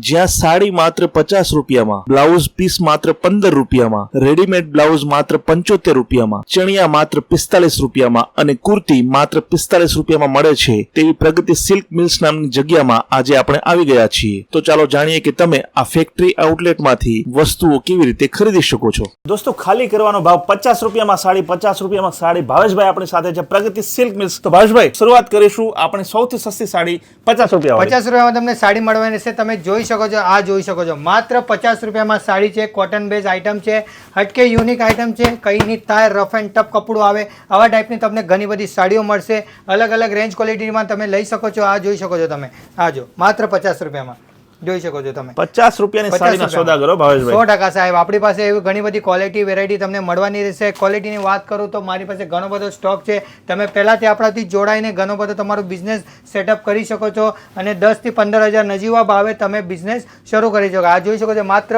જ્યાં સાડી માત્ર 50 રૂપિયામાં, બ્લાઉઝ પીસ માત્ર 15 રૂપિયામાં, રેડીમેડ બ્લાઉઝ માત્ર 75 રૂપિયામાં, ચણિયા માત્ર 45 રૂપિયામાં અને કુર્તી માત્ર 45 રૂપિયામાં મળે છે તેવી પ્રગતિ સિલ્ક મિલ્સ નામની જગ્યામાં આજે આપણે આવી ગયા છીએ. તો ચાલો જાણીએ કે તમે આ ફેક્ટરી આઉટલેટમાંથી વસ્તુઓ કેવી રીતે ખરીદી શકો છો. દોસ્તો, ખાલી કરવાનો ભાવ 50 રૂપિયામાં સાડી, 50 રૂપિયામાં સાડી. ભાવેશભાઈ આપણી સાથે છે, પ્રગતિ સિલ્ક મિલ્સ. તો ભાવેશભાઈ, શરૂઆત કરીશું આપણી સૌથી સસ્તી સાડી 50 રૂપિયા. 50 રૂપિયામાં તમને સાડી મળવાની છે. તમે જોઈ શકો છો, આ જોઈ શકો છો, માત્ર 50 રૂપિયામાં સાડી છે. કોટન બેઝ આઇટમ છે, હટકે યુનિક આઇટમ છે. કઈ ની થાય, રફ એન્ડ ટફ કપડું આવે, આવા ટાઈપની તમને ઘણી બધી સાડીઓ મળશે. અલગ અલગ રેન્જ ક્વોલિટીમાં તમે લઈ શકો છો. આ જોઈ શકો છો તમે, આ જો માત્ર 50 રૂપિયામાં જોઈ શકો છો તમે. 50 રૂપિયાની સાડીના સોદા કરો ભાવેશભાઈ. 100% સાહેબ, આપણી પાસે એવી ઘણી બધી ક્વોલિટી વેરાયટી તમને મળવાની રહેશે. ક્વોલિટીની વાત કરું તો મારી પાસે ઘણો બધો સ્ટોક છે. તમે પહેલાથી આપણાથી જોડાઈને ઘણો બધો તમારો બિઝનેસ સેટઅપ કરી શકો છો અને 10 થી 15 હજાર નજીવા ભાવે તમે બિઝનેસ શરૂ કરી શકો. આ જોઈ શકો છો, માત્ર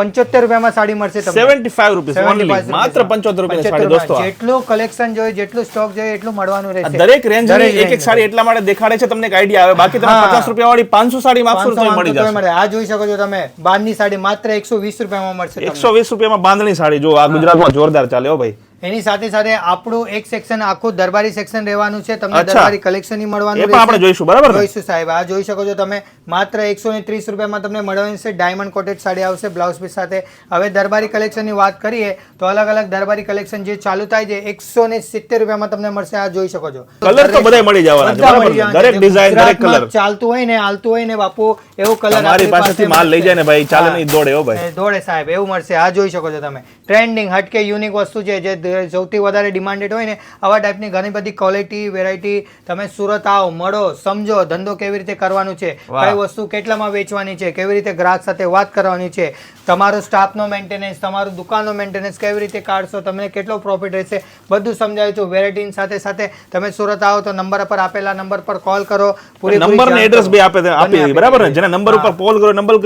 75 રૂપિયામાં સાડી મળશે તમને. 75 રૂપિયા ઓનલી, માત્ર 75 રૂપિયાની સાડી. દોસ્તો, જેટલું કલેક્શન જોઈએ, જેટલું સ્ટોક જોઈએ એટલું મળવાનું રહેશે. દરેક રેન્જની એક એક સાડી એટલા માટે દેખાડે છે તમને એક આઈડિયા આવે. બાકી તમે 50 રૂપિયા વાળી 500 સાડી માંગશો તો મળી જશે. આ જોઈ શકો છો તમે, બાંધણી સાડી માત્ર 120 રૂપિયામાં મળશે. 120 રૂપિયામાં બાંધણી સાડી. જો આ ગુજરાતમાં જોરદાર ચાલે હો ભાઈ. એની સાથે સાથે આપણું એક સેક્શન આખું દરબારી સેક્શન રહેવાનું છે. તમને દરબારી કલેક્શન ની મળવાનું એ પણ આપણે જોઈશું, બરાબર? જોઈશું સાહેબ. આ જોઈ શકો છો તમે, માત્ર 130 રૂપિયામાં તમને મળવાની છે. ડાયમંડ કોટેડ સાડી આવશે બ્લાઉઝ પીસ સાથે. હવે દરબારી કલેક્શન ની વાત કરીએ તો અલગ અલગ દરબારી કલેક્શન જે ચાલુ થાય છે 170 રૂપિયામાં તમને મળશે. આ જોઈ શકો છો, કલર તો બધા મળી જવાના છે, બરાબર? દરેક ડિઝાઇન, દરેક કલર ચાલતું હોય ને, હાલતું હોય ને બાપુ, એવો કલર તમારી પાસેથી માલ લઈ જાય ને ભાઈ, ચાલે નહીં દોડે હો ભાઈ. દોડે સાહેબ, એવું મળશે. આ જોઈ શકો છો તમે, ટ્રેન્ડિંગ હટકે યુનિક વસ્તુ છે જે સૌથી વધારે ડિમાન્ડેડ હોય ને, આવા ટાઈપની ઘણી બધી ક્વોલિટી વેરાયટી. તમે સુરત આવો, મળો, સમજો ધંધો કેવી રીતે કરવાનું છે, કઈ વસ્તુ કેટલામાં વેચવાની છે, કેવી રીતે ગ્રાહક સાથે વાત કરવાની છે, તમારો સ્ટાફનો મેન્ટેનન્સ, તમારું દુકાનનો મેન્ટેનન્સ કેવી રીતે કાઢશો, તમને કેટલો પ્રોફિટ રહેશે, બધું સમજાવ્યું છું. વેરાયટી સાથે સાથે તમે સુરત આવો તો નંબર પર આપેલા નંબર પર કોલ કરો. પૂરી નંબર ને એડ્રેસ બી આપી, બરાબર ને? જેને નંબર ઉપર કોલ કરો, નંબર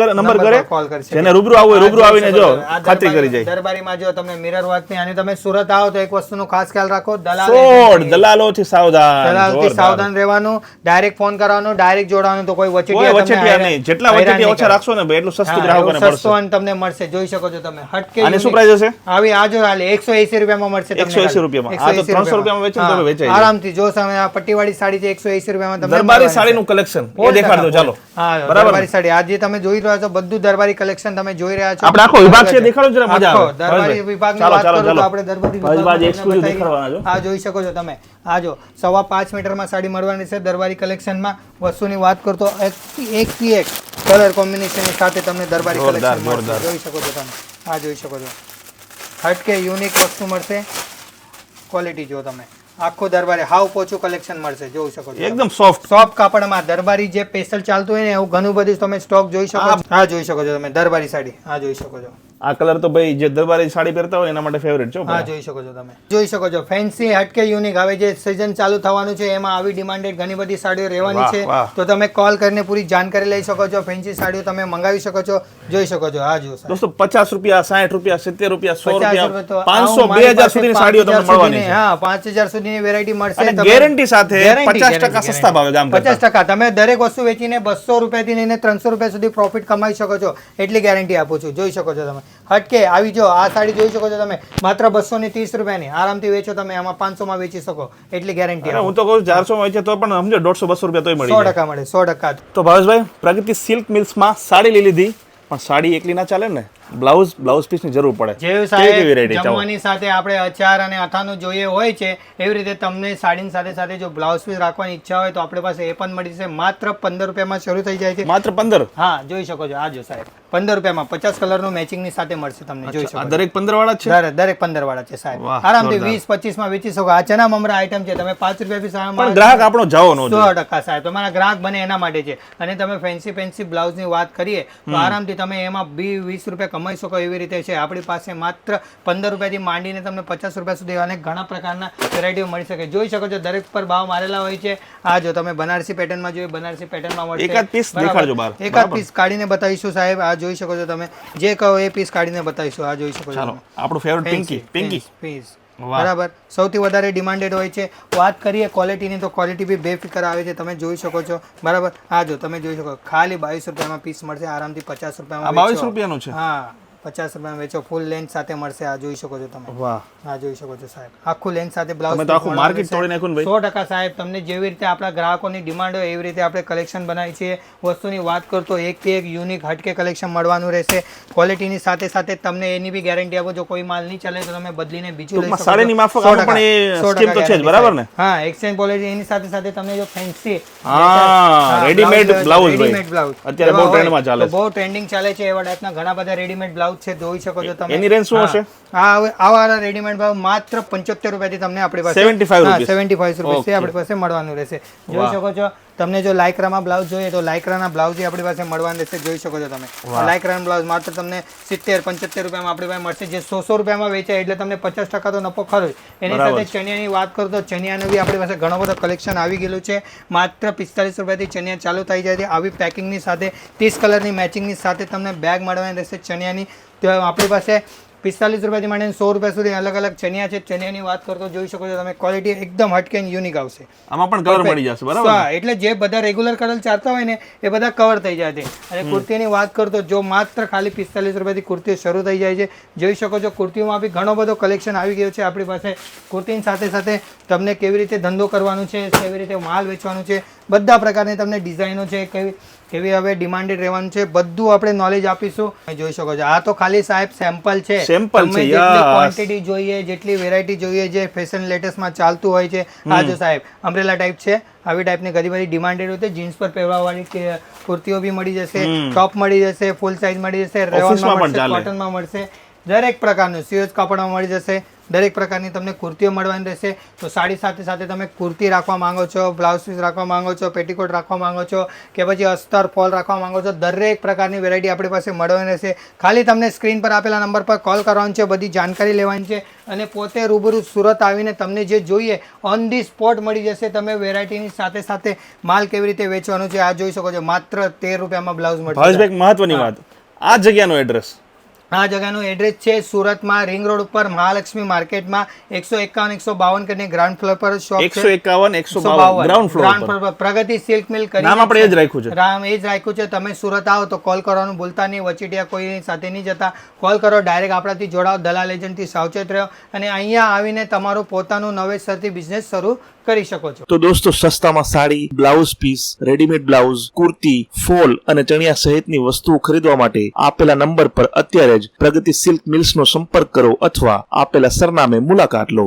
કરે, કોલ કરશે. જેને રૂબરૂ આવવું હોય રૂબરૂ આવીને જો ખાતરી કરી જાય. દરબારીમાં જો તમને મિરર વર્ક ની, અને તમે સુરત આવો તો એક વસ્તુનો ખાસ ખ્યાલ રાખો, દલાલોથી સાવધાન રહેવાનું. ડાયરેક્ટ ફોન કરવાનો, ડાયરેક્ટ જોડાવાનું, તો કોઈ વચેટિયા નહીં. જેટલા વચેટિયા ઓછા રાખશો ને એટલું સસ્તું ગ્રાહકોને મળશે. તમને મળશે. જોઈ શકો છો તમે, હટકે. આની શું પ્રાઇસ હશે? આવી આ જો હાલે 180 રૂપિયામાં મળશે. 180 રૂપિયામાં. આ તો 300 રૂપિયામાં વેચે તો વેચાય આરામથી. જો સામે આ પટ્ટીવાળી સાડી છે 180 રૂપિયામાં તમને. દરબારી સાડીનું કલેક્શન એ દેખાડ દો ચાલો. હા, દરબારી સાડી આ જે તમે જોઈ રહ્યા છો, બધું દરબારી કલેક્શન તમે જોઈ રહ્યા છો. આપણે આખો વિભાગ છે, દેખાડો જરા, મજા આવે. દરબારી વિભાગની વાત કરું તો આપણે દરબારી વિભાગ આ જોઈ શકો છો તમે. આ જો 5.5 મીટરમાં સાડી મળવાની છે દરબારી કલેક્શનમાં. વસ્તુની વાત કરતો એક થી એક કલર કોમ્બિનેશન સાથે તમને દરબારી કલેક્શન જોઈ શકો છો તમે. આ જોઈ શકો છો, હટકે યુનિક વસ્તુ મળશે. ક્વોલિટી જો તમે, આખો દરબારી હાવ પોચું કલેક્શન મળશે. જોઈ શકો છો, એકદમ સોફ્ટ કાપડમાં દરબારી જે સ્પેશિયલ ચાલતું હોય ને એવું ઘણું બધું તમે સ્ટોક જોઈ શકો છો. આ જોઈ શકો છો તમે, દરબારી સાડી. આ જોઈ શકો છો, આ કલર તો ભાઈ જે દરબારી સાડી પહેરતા હોય એના માટે ફેવરેટ છે. હા, જોઈ શકો છો તમે. જોઈ શકો છો, ફેન્સી હટકે યુનિક. હવે જે સિઝન ચાલુ થવાનું છે એમાં આવી ડિમાન્ડેડ ઘણી બધી સાડીઓ રહેવાની છે. તો તમે કોલ કરીને પૂરી જાણકારી લઈ શકો છો. ફેન્સી સાડીઓ તમે મંગાવી શકો છો. જોઈ શકો છો. આ જો દોસ્તો, 50 રૂપિયા, 60 રૂપિયા, 70 રૂપિયા, 100 રૂપિયા, 500, 2000 સુધીની સાડીઓ તમને મળવાની છે. હા, 5000 સુધીની વેરાયટી મળશે ગેરંટી સાથે. 50% સસ્તા ભાવે ગામ કરતા. 50%. તમે દરેક વસ્તુ વેચીને 200 રૂપિયાથી લઈને 300 રૂપિયા સુધી પ્રોફિટ કમાઈ શકો છો. એટલી ગેરંટી આપું છું. જોઈ શકો છો તમે, હટકે આવી જો આ સાડી જોઈ શકો છો તમે, માત્ર 230 રૂપિયાની આરામથી વેચો તમે. આમાં 500 માં વેચી શકો એટલી ગેરંટી. હું તો કહું 400 માં વેચે તો પણ સમજો 150-200 રૂપિયા તોય મળી જાય. 100% મળે, 100%. તો ભાવેશભાઈ, પ્રગતિ સિલ્ક મિલ્સમાં સાડી લઈ લીધી, પણ સાડી એકલી ના ચાલે ને, બ્લાઉઝ પીસ ની જરૂર પડે. જેવી સાહેબ જમવાની સાથે આપણે અચાર અને અથાણું જોઈએ હોય છે, એવી રીતે તમને સાડીની સાથે સાથે જો બ્લાઉઝ પીસ રાખવાની ઈચ્છા હોય તો આપણી પાસે એ પણ મળી જશે. માત્ર 15 રૂપિયામાં શરૂ થઈ જાય છે. માત્ર 15? હા, જોઈ શકો છો. આ જો સાહેબ 15 રૂપિયામાં 50 કલરનું મેચિંગ ની સાથે મળશે તમને. જોઈ શકો. દરેક 15 વાળા છે? દરેક 15 વાળા છે સાહેબ. આરામથી 20-25 માં વેચી શકો. આ ચના મમરા આઈટમ છે, તમે 5 રૂપિયા પીસ. પણ ગ્રાહક આપણો જાવો નો 100% સાહેબ, તમારા ગ્રાહક બને એના માટે છે. અને તમે ફેન્સી બ્લાઉઝ ની વાત કરીએ તો આરામથી તમે એમાં 20 રૂપિયા કમાઈ શકો એવી રીતે છે. આપણી પાસે માત્ર 15 રૂપિયાથી માંડીને તમને 50 રૂપિયા સુધી અને ઘણા પ્રકારના વેરાયટીઓ મળી શકે. જોઈ શકો છો, દરેક પર ભાવ મારેલા હોય છે. આ જો તમે બનારસી પેટર્નમાં જોઈએ, બનારસી પેટર્નમાં મળશે. એકાદ પીસ દેખાડજો બહાર. એકાદ પીસ કાઢીને બતાવીશું સાહેબ. આ જોઈ શકો છો તમે, જે કહો એ પીસ કાઢીને બતાવીશું. આ જોઈ શકો છો. ચાલો, આપણું ફેવરેટ પિંકી પીસ બરાબર, સૌથી વધારે ડિમાન્ડેડ હોય છે. વાત કરીએ ક્વોલિટીની તો ક્વોલિટી બી બેફિકર આવે છે, તમે જોઈ શકો છો. બરાબર, આ જો તમે જોઈ શકો ખાલી 22 રૂપિયામાં પીસ મળશે, આરામથી 50 રૂપિયામાં 22 રૂપિયાનું છે. હા 50 રૂપિયામાં વેચો, ફૂલ લેન્થ સાથે મળશે. આ જોઈ શકો છો તમે, વાહ, આ જોઈ શકો છો સાહેબ, આખું લેન્થ સાથે બ્લાઉઝ. તમે તો આખું માર્કેટ તોડી નાખ્યું ને ભાઈ. 100% સાહેબ, તમને જેવી રીતે આપણા ગ્રાહકોની ડિમાન્ડ હોય એવી રીતે આપણે કલેક્શન બનાવી છીએ. વસ્તુની વાત કરતો એકથી એક યુનિક હટકે કલેક્શન મળવાનું રહેશે. ક્વોલિટીની સાથે સાથે તમને એની બી ગેરંટી આપો, જો કોઈ માલ નહીં ચાલે તો તમે બદલીને બીજું લઈ શકો છો. સાડીની માફક આમાં પણ એ સ્કીમ તો છે જ, બરાબર ને? હા, એક્સચેન્જ પોલિસી. એની સાથે સાથે તમને જો ફેન્સી રેડીમેડ બ્લાઉઝ અત્યારે બહુ ટ્રેન્ડમાં ચાલે છે, બહુ ટ્રેન્ડિંગ ચાલે છે. એવા ટાઈપના ઘણા બધા રેડીમેડ બ્લાઉઝ છે, જોઈ શકો છો તમે. એની રેન્જ શું હશે? આવા રેડીમેડ ભાવ માત્ર 75 રૂપિયાથી તમને આપણી પાસે 75 રૂપિયા આપણી પાસે મળવાનું રહેશે. જોઈ શકો છો. તમને જો લાઇક્રામાં બ્લાઉઝ જોઈએ તો લાઇક્રાના બ્લાઉઝ આપણી પાસે મળવાનું રહેશે. જોઈ શકો છો તમે, લાઇક્રાના બ્લાઉઝ માત્ર તમને 70-75 રૂપિયામાં આપણી પાસે મળશે. જે 100 રૂપિયામાં વેચાય એટલે તમને 50% તો નફો ખરો. એની સાથે ચણિયાની વાત કરું તો ચણિયાનું બી આપણી પાસે ઘણો બધો કલેક્શન આવી ગયેલું છે. માત્ર 45 રૂપિયાથી ચણિયા ચાલુ થઈ જાય છે. આવી પેકિંગની સાથે 30 કલરની મેચિંગની સાથે તમને બેગ મળવાની રહેશે ચણિયાની. તો આપણી પાસે 45 રૂપિયાથી માંડીને 100 રૂપિયા સુધી અલગ અલગ ચણિયા છે. ચણિયાની વાત કરતો જોઈ શકો છો તમે, ક્વોલિટી એકદમ હટકે યુનિક આવશે. આમાં પણ કલર મળી જશે, બરાબર? હા, એટલે જે બધા રેગ્યુલર કલર ચાલતા હોય ને એ બધા કવર થઈ જાય છે. અને કુર્તીની વાત કરતો જો માત્ર ખાલી 45 રૂપિયાથી કુર્તીઓ શરૂ થઈ જાય છે. જોઈ શકો છો કુર્તીઓમાં બી ઘણો બધો કલેક્શન આવી ગયો છે આપણી પાસે. કુર્તીની સાથે સાથે તમને કેવી રીતે ધંધો કરવાનો છે, કેવી રીતે માલ વેચવાનું છે, બધા પ્રકારની તમને ડિઝાઇનો છે, કેવી હવે ડિમાન્ડેડ રહેવાનું છે, બધું આપણે નોલેજ આપીશું. જોઈ શકો છો આ તો ખાલી સાહેબ સેમ્પલ છે. તમે જેટલી ક્વોન્ટિટી જોઈએ, જેટલી વેરાયટી જોઈએ, જે ફેશન લેટેસ્ટમાં ચાલતું હોય છે. આ જો સાહેબ અમ્બ્રેલા ટાઈપ છે, આવી ટાઈપની ઘણી બધી ડિમાન્ડેડ હોય છે. જીન્સ પર પહેરવાવાળી કુર્તીઓ બી મળી જશે, ટોપ મળી જશે, ફૂલ સાઇઝ મળી જશે, રેયોનમાં મળશે, કોટનમાં મળશે, દરેક પ્રકારનું સિયોજ કાપડમાં મળી જશે. દરેક પ્રકારની તમને કુર્તીઓ મળવાની રહેશે. તો સાડી સાથે સાથે તમે કુર્તી રાખવા માંગો છો, બ્લાઉઝ પીસ રાખવા માંગો છો, પેટીકોટ રાખવા માંગો છો, કે પછી અસ્તર ફોલ રાખવા માંગો છો, દરેક પ્રકારની વેરાયટી આપણી પાસે મળવાની રહેશે. ખાલી તમને સ્ક્રીન પર આપેલા નંબર પર કોલ કરવાનો છે, બધી જાણકારી લેવાની છે અને પોતે રૂબરૂ સુરત આવીને તમને જે જોઈએ ઓન ધી સ્પોટ મળી જશે. તમે વેરાયટીની સાથે સાથે માલ કેવી રીતે વેચવાનું છે આ જોઈ શકો છો. માત્ર 13 રૂપિયામાં બ્લાઉઝ મળશે. મહત્વની વાત, આ જગ્યાનું એડ્રેસ. આ જગ્યાનું એડ્રેસ છે સુરતમાં રિંગ રોડ ઉપર મહાલક્ષ્મી માર્કેટમાં 151-152 કરીને ગ્રાઉન્ડ ફ્લોર પર શોપ છે. 151-152 ગ્રાઉન્ડ ફ્લોર પર પ્રગતિ સિલ્ક મિલ કરી નામ આપણે એ જ રાખ્યું છે. નામ એ જ રાખ્યું છે. તમે સુરત આવો તો કોલ કરવાનું ભૂલતા નહીં. વચીટિયા કોઈ સાથે નહીં જતા, કોલ કરો, ડાયરેક્ટ આપણાથી જોડાઓ. દલાલ એજન્ટથી સાવચેત રહો અને અહીંયા આવીને તમારું પોતાનું નવેસરથી બિઝનેસ શરૂ કરી શકો છો. તો દોસ્તો, સસ્તામાં sari, blouse piece, readymade blouse, kurti, fall અને ચણિયા સહિતની વસ્તુઓ ખરીદવા માટે આપેલા નંબર પર અત્યારે જ પ્રગતિ સિલ્ક મિલ્સનો સંપર્ક કરો અથવા આપેલા સરનામે મુલાકાત લો.